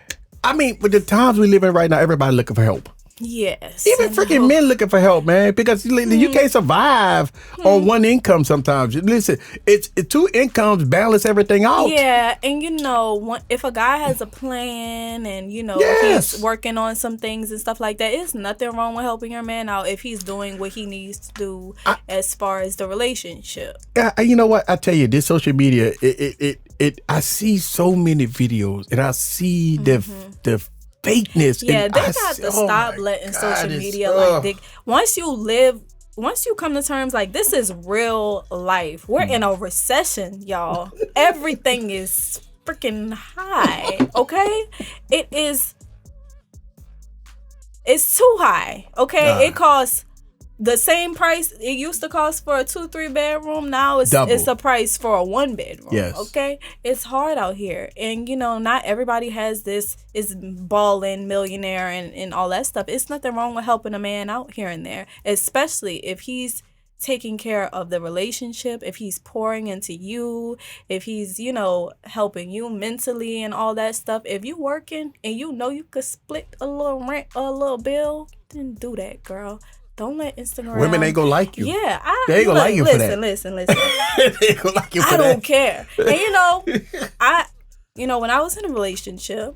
I mean, with the times we live in right now, everybody looking for help. Yes. Even freaking men looking for help, man, because you can't survive on one income sometimes. Listen, it's two incomes balance everything out. Yeah, and if a guy has a plan and he's working on some things and stuff like that, it's nothing wrong with helping your man out if he's doing what he needs to do as far as the relationship. You know what? I tell you, this social media, I see so many videos and I see the fakeness. Yeah, they got to stop letting social media once you come to terms like this is real life. We're in a recession, y'all. Everything is freaking high. Okay, it's too high. Okay, it costs the same price it used to cost for a 2-3 bedroom. Now it's a price for a 1 bedroom. Yes. Okay, it's hard out here, and not everybody has this is balling millionaire and all that stuff. It's nothing wrong with helping a man out here and there, especially if he's taking care of the relationship, if he's pouring into you, if he's helping you mentally and all that stuff. If you working and you could split a little rent, a little bill, then do that, girl. Don't let Instagram. Women ain't gonna like you. Yeah, they ain't gonna like you for that. Listen. They ain't gonna like you for that. I don't care. And when I was in a relationship,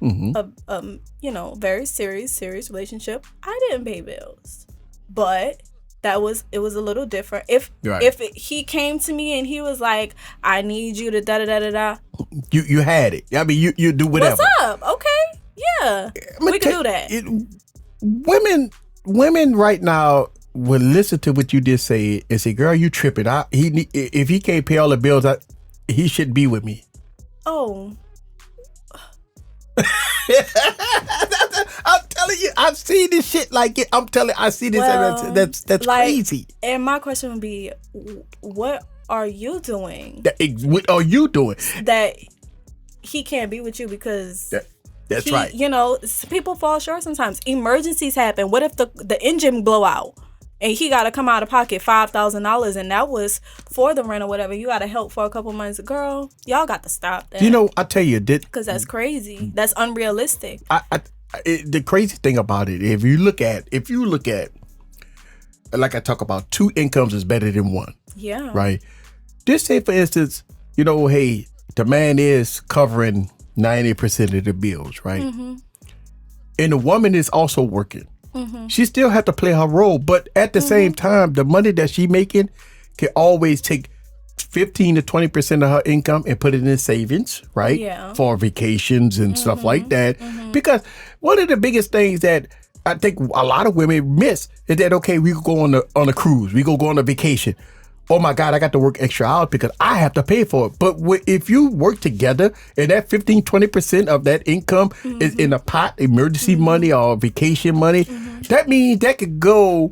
very serious relationship, I didn't pay bills, but it was a little different. If he came to me and he was like, I need you to da da da da da, you had it. I mean, you do whatever. What's up? Okay, yeah, we can do that. Women right now will listen to what you just say and say, "Girl, you tripping? If he can't pay all the bills, he shouldn't be with me." Oh. I'm telling you, I've seen this shit like it. I see this. That's crazy. And my question would be, what are you doing? What are you doing that he can't be with you because? That's right. People fall short sometimes. Emergencies happen. What if the engine blow out and he got to come out of pocket $5,000 and that was for the rent or whatever? You got to help for a couple months. Girl, y'all got to stop that. I tell you, because that's crazy. That's unrealistic. The crazy thing about it, if you look at, like I talk about, 2 incomes is better than 1. Yeah. Right. Just say, for instance, hey, the man is covering 90% of the bills, right? Mm-hmm. And the woman is also working. Mm-hmm. She still have to play her role, but at the same time, the money that she making can always take 15 to 20% of her income and put it in savings, right? Yeah. For vacations and stuff like that. Mm-hmm. Because one of the biggest things that I think a lot of women miss is that, okay, we go on a cruise, we go on a vacation. Oh my God, I got to work extra hours because I have to pay for it. But if you work together and that 15, 20% of that income is in a pot, emergency money or vacation money, that means that could go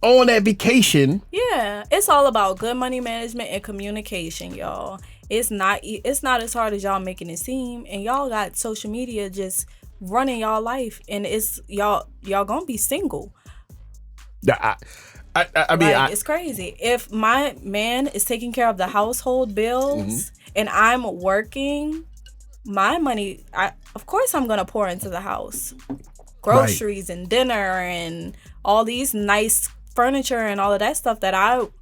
on that vacation. Yeah, it's all about good money management and communication, y'all. It's not as hard as y'all making it seem, and y'all got social media just running y'all life, and it's y'all gonna be single. I mean, it's crazy. If my man is taking care of the household bills and I'm working, my money, of course I'm gonna pour into the house, groceries and dinner and all these nice furniture and all of that stuff that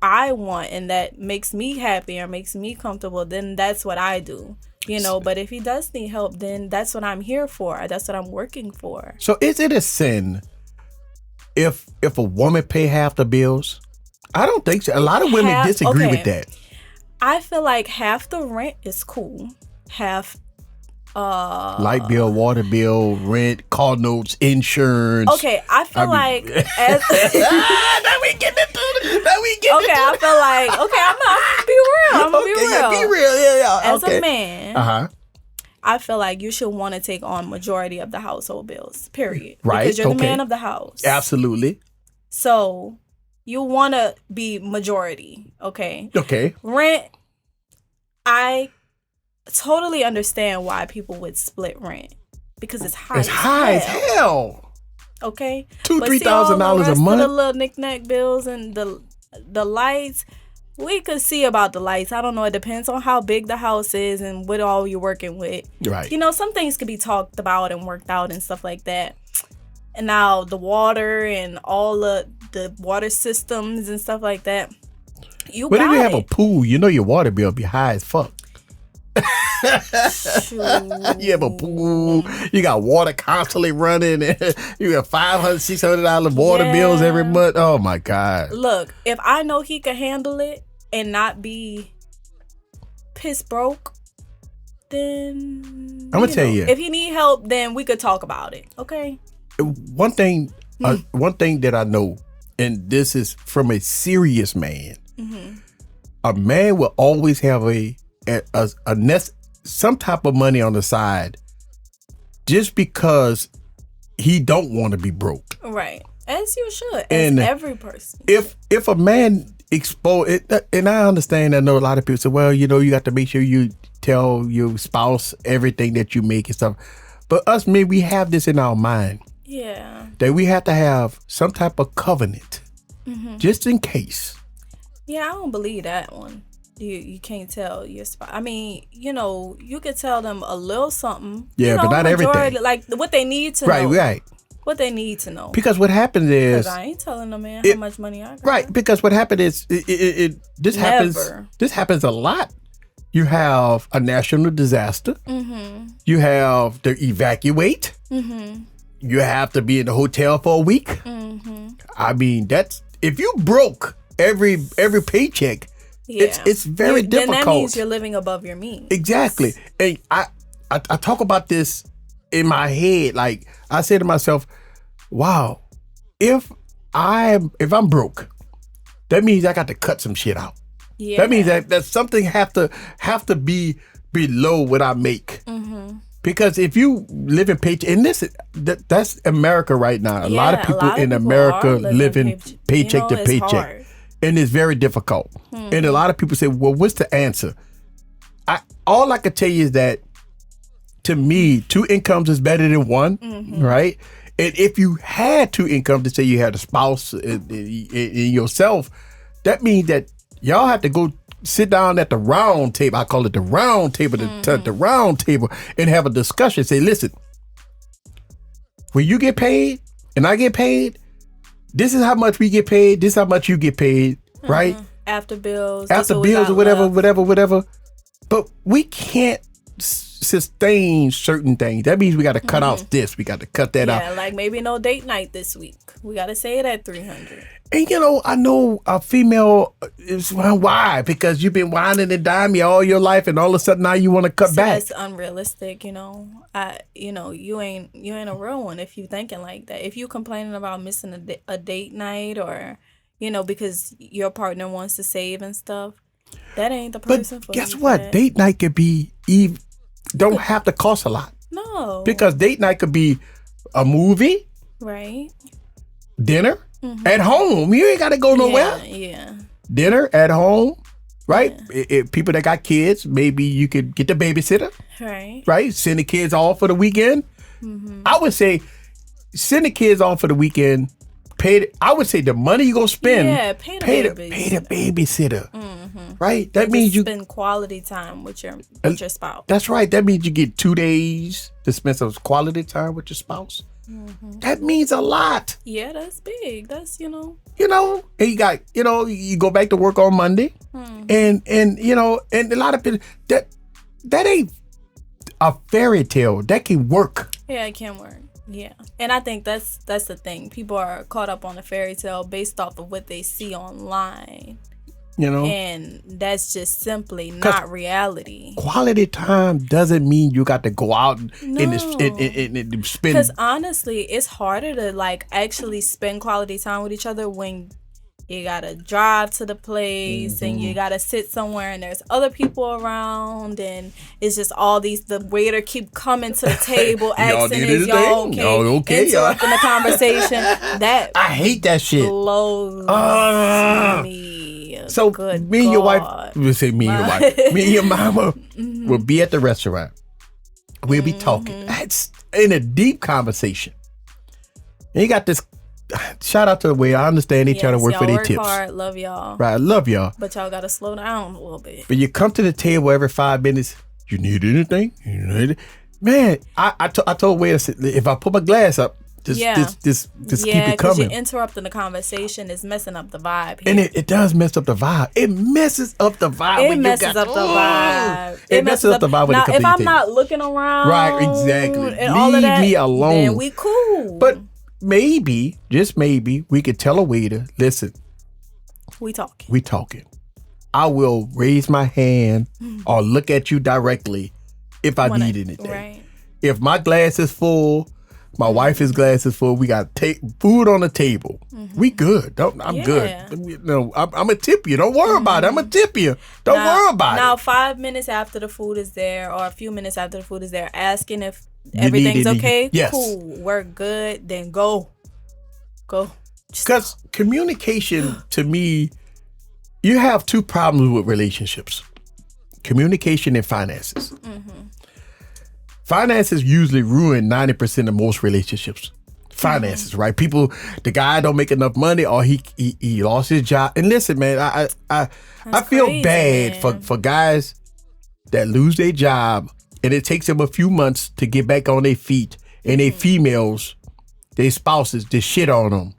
I want and that makes me happy or makes me comfortable. Then that's what I do. But if he does need help, then that's what I'm here for. That's what I'm working for. So is it a sin if a woman pay half the bills? I don't think so. A lot of women disagree with that. I feel like half the rent is cool. Half light bill, water bill, rent, car notes, insurance. Okay, I feel like now we get into it. I feel like I'm gonna be real. I'm gonna be real. Yeah, be real. Yeah. As a man, I feel like you should want to take on majority of the household bills, period. Right. Because you're the man of the house. Absolutely. So you want to be majority, okay? Okay. Rent, I totally understand why people would split rent because it's high. It's high as hell. Okay. $2,000-$3,000 a month. The little knick-knack bills and the lights. We could see about the lights. I don't know. It depends on how big the house is and what all you're working with. Right. Some things could be talked about and worked out and stuff like that. And now the water and all the water systems and stuff like that. But if you have a pool, your water bill be high as fuck. You have a pool, you got water constantly running, you got $500-$600 water bills every month. Oh my God. Look, if I know he can handle it and not be piss broke, then I'm gonna tell you, if he need help, then we could talk about it. Okay. One thing that I know, and this is from a serious man, a man will always have a some type of money on the side just because he don't want to be broke. Right. As you should, as And every person. If a man expose it, and I understand, I know a lot of people say, well, you know, you got to make sure you tell your spouse everything that you make and stuff. But us men, we have this in our mind. Yeah. That we have to have some type of covenant, just in case. Yeah, I don't believe that one. You can't tell your spouse. I mean, you know, you could tell them a little something. Yeah, you know, but not everything. Like what they need to know. Right. What they need to know. Because what happens is, I ain't telling them, man, how much money I got. Right. Because what happened is, this happens a lot. You have a national disaster. Mm-hmm. You have to evacuate. Mm-hmm. You have to be in the hotel for a week. Mm-hmm. I mean, that's if you broke every paycheck. Yeah. It's very difficult. Then that means you're living above your means. Exactly. And I talk about this in my head. Like I say to myself, wow, if I'm broke, that means I got to cut some shit out. Yeah. That means that something have to be below what I make. Mm-hmm. Because if you live in paycheck, and that's America right now. A lot of people in America living paycheck to paycheck. Hard. And it's very difficult. Mm-hmm. And a lot of people say, well, what's the answer? All I can tell you is that, to me, 2 incomes is better than 1, right? And if you had 2 incomes, to say you had a spouse and yourself, that means that y'all have to go sit down at the round table. I call it the round table, the round table, and have a discussion. Say, listen, when you get paid and I get paid, this is how much we get paid. This is how much you get paid, right? After bills or whatever. But we can't sustain certain things. That means we got to cut out this. We got to cut that out. Yeah, like maybe no date night this week. We got to say it at 300. And you know, I know a female is why? Because you've been whining and diming all your life, and all of a sudden now you want to cut back. That's unrealistic, you know. You ain't a real one if you thinking like that. If you complaining about missing a date night, or you know, because your partner wants to save and stuff, that ain't the person for you. But guess what? Date night could be don't have to cost a lot. No. Because date night could be a movie. Right. Dinner. At home. You ain't got to go nowhere. Yeah. Dinner at home. Right? Yeah. If people that got kids, maybe you could get the babysitter. Right. Right? Send the kids off for the weekend. I would say send the kids off for the weekend. I would say the money you gonna spend. Pay the babysitter. Right? That means you spend quality time with your spouse. That's right. That means you get 2 days to spend some quality time with your spouse. That means a lot. Yeah, that's big. That's and you got you go back to work on Monday, and and a lot of people that ain't a fairy tale. That can work. Yeah, it can work. Yeah, and I think that's the thing. People are caught up on a fairy tale based off of what they see online. And that's just simply not reality. Quality time doesn't mean you got to go out and spend. Because honestly, it's harder to like actually spend quality time with each other when you gotta drive to the place and you gotta sit somewhere and there's other people around and it's just all the waiter keep coming to the table asking is y'all okay, interrupting the conversation. That I hate that shit. Blows me. So me and your wife, we'll say me and your wife, me and your mama will be at the restaurant. We'll be talking. That's in a deep conversation. And you got this. Shout out to the waiter. I understand they trying to work for their tips. Hard, love y'all. Right, I love y'all. But y'all gotta slow down a little bit. But you come to the table every 5 minutes. You need anything? Man, I told waiter, if I put my glass up, just keep it coming. You're interrupting the conversation. It's messing up the vibe here. And it does mess up the vibe. It messes up the vibe. It messes up the vibe. It messes up the vibe when it comes to if I'm not looking around, right? Exactly. And all of that, leave me alone. Then we cool. But maybe, just maybe, we could tell a waiter, listen, we talking. I will raise my hand or look at you directly if I need anything. Right. If my glass is full, my wife's glass is full, we got food on the table. We good. I'm good. I'm a tip you. Don't worry about it. I'm a tip you. Don't worry about it. Now, 5 minutes after the food is there, or a few minutes after the food is there, asking if everything's okay. Yes. Cool. We're good. Then go. Go. Because communication, to me, you have two problems with relationships: communication and finances. Finances usually ruin 90% of most relationships. Finances, right? People, the guy don't make enough money, or he lost his job. And listen, man, I feel crazy, bad man. for guys that lose their job, and it takes them a few months to get back on their feet, and they females, their spouses, just shit on them.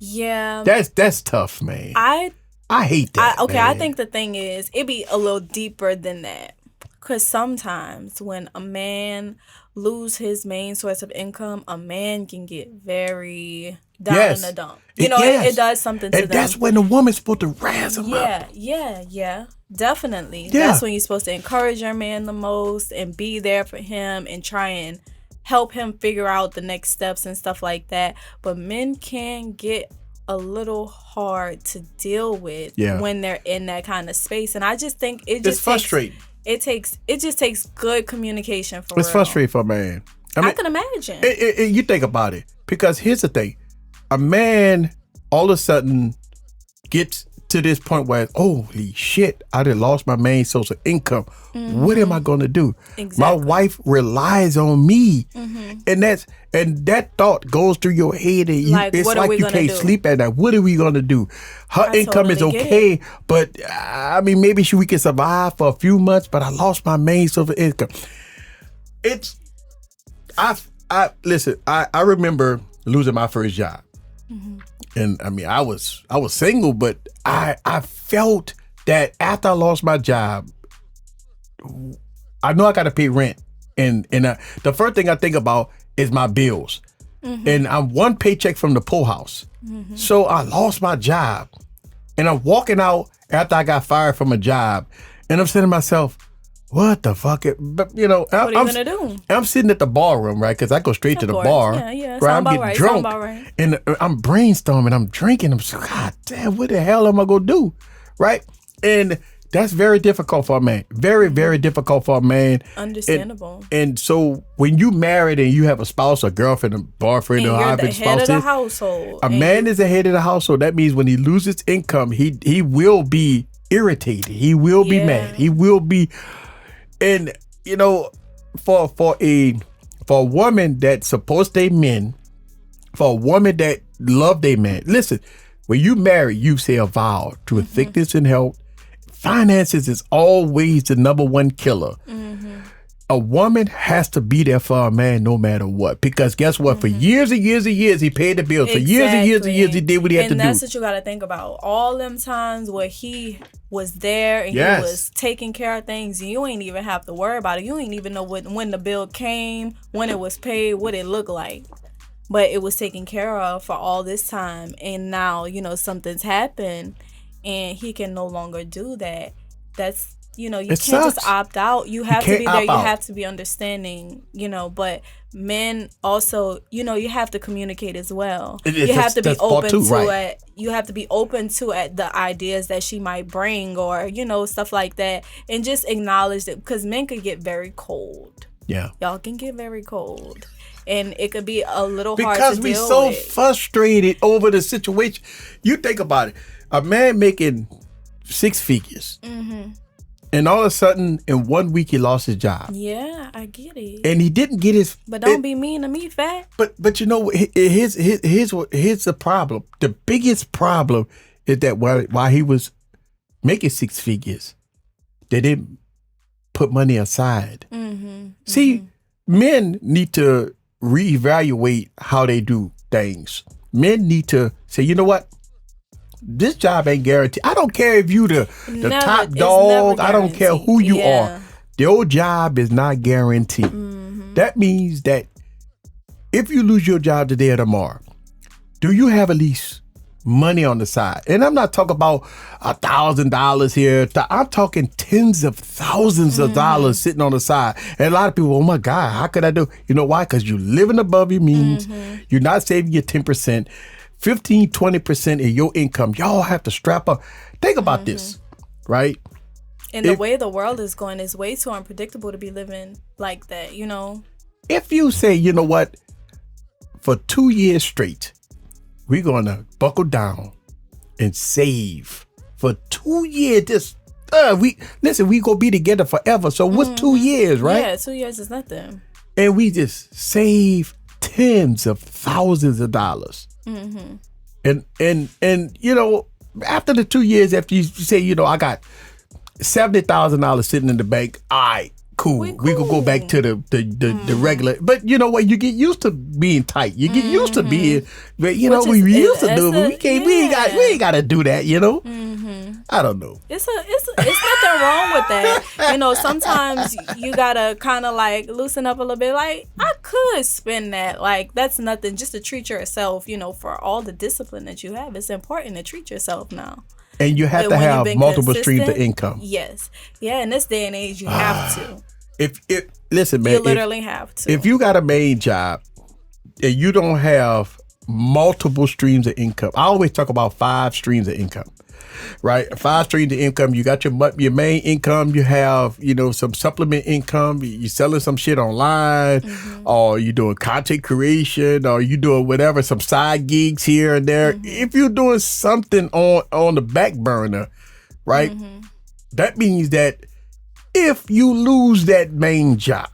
Yeah. That's tough, man. I hate that. Okay, man. I think the thing is, it be a little deeper than that. Because sometimes when a man lose his main source of income, a man can get very down in the dump. You know, it does something to them. And that's when the woman's supposed to razz him up. Yeah. Definitely. Yeah. That's when you're supposed to encourage your man the most and be there for him and try and help him figure out the next steps and stuff like that. But men can get a little hard to deal with when they're in that kind of space. And I just think it's frustrating. It just takes good communication for It's real. frustrating for a man. I can imagine. You think about it, because here's the thing: a man all of a sudden gets to this point where, holy shit, I done lost my main source of income. What am I gonna do? Exactly. My wife relies on me, and that thought goes through your head, and it's what are like we you gonna can't do? sleep at night. What are we gonna do? Her income is totally get okay, but I mean, maybe we can survive for a few months. But I lost my main source of income. Listen. I remember losing my first job. And I mean, I was single, but I felt that after I lost my job, I know I got to pay rent, and the first thing I think about is my bills, and I'm one paycheck from the poor house, so I lost my job, and I'm walking out after I got fired from a job, and I'm saying to myself, what the fuck? But you know, what are you gonna do? I'm sitting at the bar room, right? Because I go straight to the bar. Yeah. Right? I'm Sound getting drunk, right. and I'm brainstorming. I'm drinking. I'm like, God damn, what the hell am I gonna do? Right? And that's very difficult for a man. Very, very difficult for a man. Understandable. And so when you married and you have a spouse, a girlfriend, a boyfriend, and or you're however the spouse head of the is, household. a man is the head of the household. That means when he loses income, he will be irritated. He will be mad. He will be. And you know, for a woman that supports their men, for a woman that love their man, listen, when you marry, you say a vow to a thickness and health. Finances is always the number one killer. A woman has to be there for a man no matter what. Because guess what? For years and years and years, he paid the bills. For years and years and years, he did what he had to do. And that's what you got to think about. All them times where he was there and he was taking care of things, and you ain't even have to worry about it. You ain't even know when the bill came, when it was paid, what it looked like. But it was taken care of for all this time. And now, you know, something's happened and he can no longer do that. That's, you know, you can't just opt out. You have to be there. You have to be understanding, you know, but men also, you know, you have to communicate as well. You have to be open to it. You have to be open to the ideas that she might bring, or, you know, stuff like that. And just acknowledge that, because men could get very cold. Yeah. Y'all can get very cold. And it could be a little hard to deal with. Because we're so frustrated over the situation. You think about it. A man making 6 figures. And all of a sudden, in 1 week, he lost his job. Yeah, I get it. And he didn't get his... But don't be mean to me, fat. But you know, here's the problem. The biggest problem is that while he was making 6 figures, they didn't put money aside. See, men need to reevaluate how they do things. Men need to say, you know what? This job ain't guaranteed. I don't care if you the top dog. I don't care who you are. Your job is not guaranteed. That means that if you lose your job today or tomorrow, do you have at least money on the side? And I'm not talking about $1,000 here. I'm talking tens of thousands of dollars sitting on the side. And a lot of people, oh my God, how could I do? You know why? Because you're living above your means. You're not saving your 10%. 15, 20% of your income, y'all have to strap up. Think about this, right? And the way the world is going is way too unpredictable to be living like that, you know? If you say, you know what, for 2 years straight, we're going to buckle down and save for 2 years. We gonna be together forever. So what's 2 years, right? Yeah, 2 years is nothing. And we just save tens of thousands of dollars. And after the 2 years, after you say, I got $70,000 sitting in the bank, all right, cool. We could go back to the regular. But you know what? You get used to being tight. You get used to being, we used to do it, but we ain't got to do that, I don't know. It's nothing wrong with that. Sometimes you gotta kind of like loosen up a little bit. Like, I could spend that. Like, that's nothing. Just to treat yourself, for all the discipline that you have, it's important to treat yourself now. And you have to have multiple streams of income. Yes. Yeah, in this day and age, you have to. Listen, man. You literally have to. If you got a main job and you don't have multiple streams of income, I always talk about 5 streams of income. Right, 5 streams of income. You got your main income. You have some supplement income. You're selling some shit online, or you're doing content creation, or you doing whatever, some side gigs here and there. If you're doing something on the back burner, right, that means that if you lose that main job,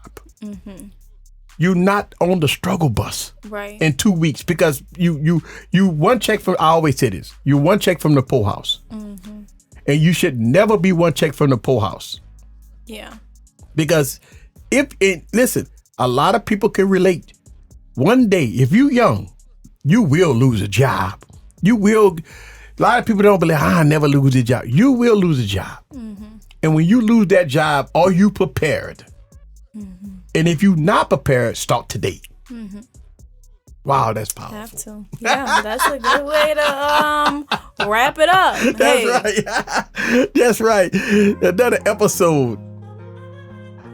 you're not on the struggle bus in 2 weeks, because you one check from, I always say this, you one check from the poor house. And you should never be one check from the poor house. Yeah. Because listen, a lot of people can relate. One day, if you're young, you will lose a job. You will. A lot of people don't believe, I never lose a job. You will lose a job. And when you lose that job, are you prepared? And if you're not prepared, start today. Wow, that's powerful. Have to. Yeah, that's a good way to wrap it up. Right. That's right. Another episode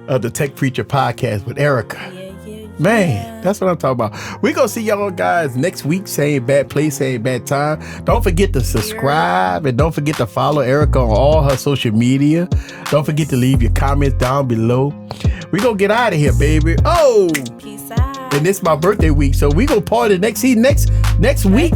of the Tech Preacher Podcast with Erica. Man, that's what I'm talking about. We're going to see y'all guys next week. Same bad place, same bad time. Don't forget to subscribe and don't forget to follow Erica on all her social media. Don't forget to leave your comments down below. We're going to get out of here, baby. Oh, peace out. And it's my birthday week, so we going to party next week.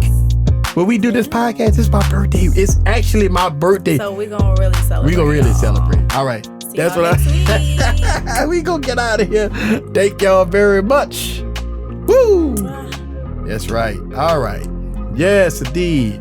When we do this podcast, it's my birthday. It's actually my birthday. So we're going to really celebrate. All right. See That's what we gonna get out of here. Thank y'all very much. Woo! That's right. All right. Yes, indeed.